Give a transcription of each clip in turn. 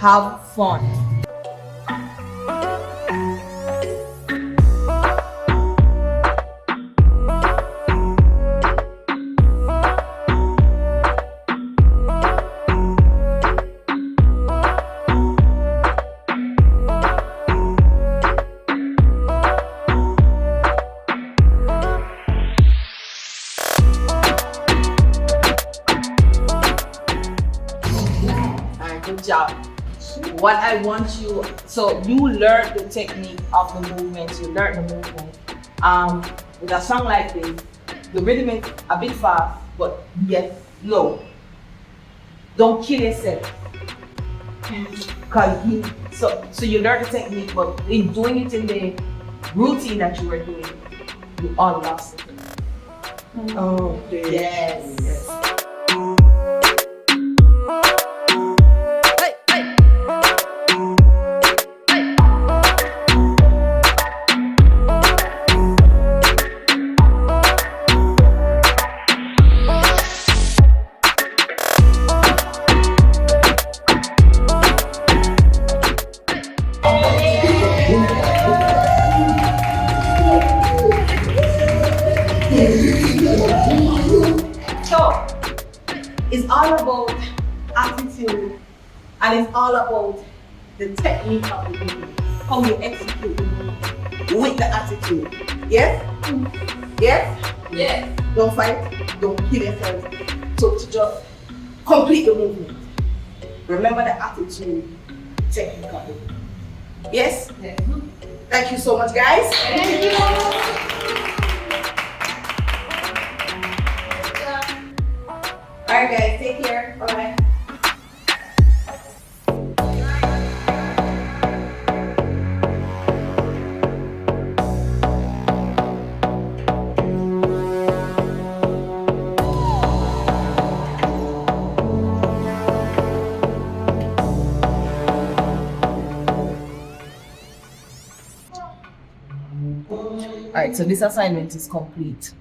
have fun. Good job. What I want you, so you learn the technique of the movements, you learn the movement. With a song like this, the rhythm is a bit fast, but yet low. Don't kill yourself. So you learn the technique, but in doing it in the routine that you were doing, you all lost it. Oh, okay. Yes. So, it's all about attitude and it's all about the technique of the movement, how you execute the movement with the attitude. Yes? Yes? Yes. Don't fight, don't kill yourself. So to just complete the movement. Remember the attitude, technique of the movement. Yes? Yes. Thank you so much, guys. Thank you. Alright guys, take care. Bye. Alright, so this assignment is complete.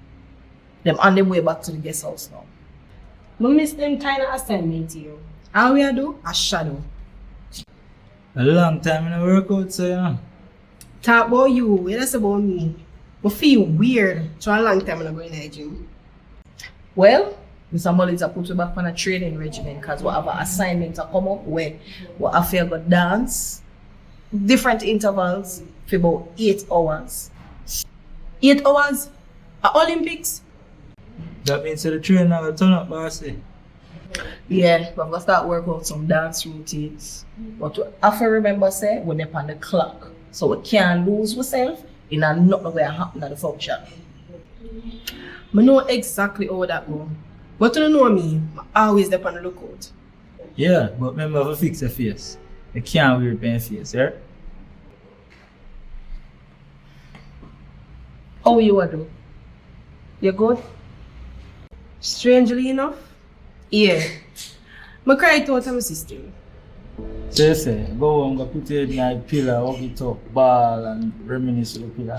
Them on their way back to the guest house now. I miss them kind of assignment here. All we do a shadow. A long time in the workout, so yeah. Talk about you, what that's about me. I feel weird. So a long time I'm going to the gym. Well, Mr. Mullins, I put you back on a training regimen because we have an assignment to come up where we have to go dance, different intervals for about 8 hours. 8 hours? At Olympics? That means the trainer will turn up, bossy. Yeah, we're gonna start working out some dance routines. But we have to remember, say, we're up on the clock. So we can't lose ourselves in a nothing going to happen at the function. I know exactly how that goes. But you know me, I always there on the lookout. Yeah, but remember to fix your face. You can't wear pain face, yeah? How you do? You good? Strangely enough, yeah. I cried out of my system. So you say, go home, go put your head in a pillar, hug it up, ball and reminisce with the pillar.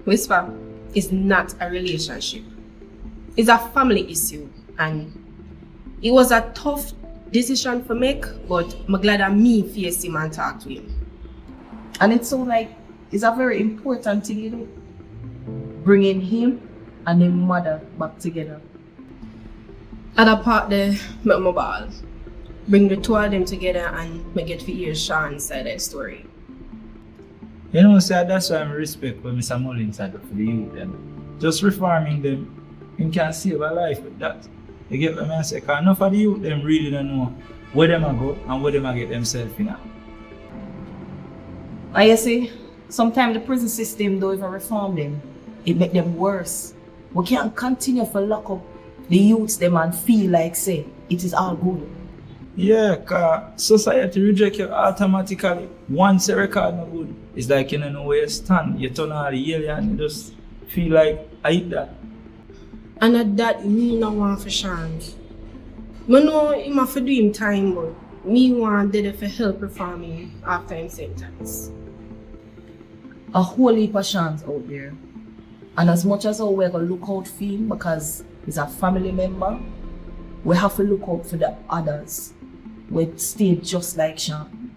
Whisper, it's not a relationship. It's a family issue and it was a tough decision to make, but I'm glad that me face him and talk to him. And it's so like, it's a very important thing, you know, bringing him and his mother back together. Other part there, make my ball. Bring the two of them together and make it for hear Sean's side of the story. You know, sir, that's why I respect what Mr. Mullins had for the youth. And just reforming them, you can save a life with that. You get what I say? Because enough of the youth, them really don't know where them are go and where them are get themselves in. And you see, sometimes the prison system don't even reform them. It make them worse. We can't continue to lock up the youths them and feel like say it is all good. Yeah, because society reject you automatically. Once you record no good, it's like you don't know where you stand. You turn all the alien, you just feel like I hate that. And at that, me no want for Sean. I know he have to do him time, but me want there for help reform him after him sentence. A whole heap of chance out there. And as much as we're going to look out for him because he's a family member, we have to look out for the others. would stay just like Sean.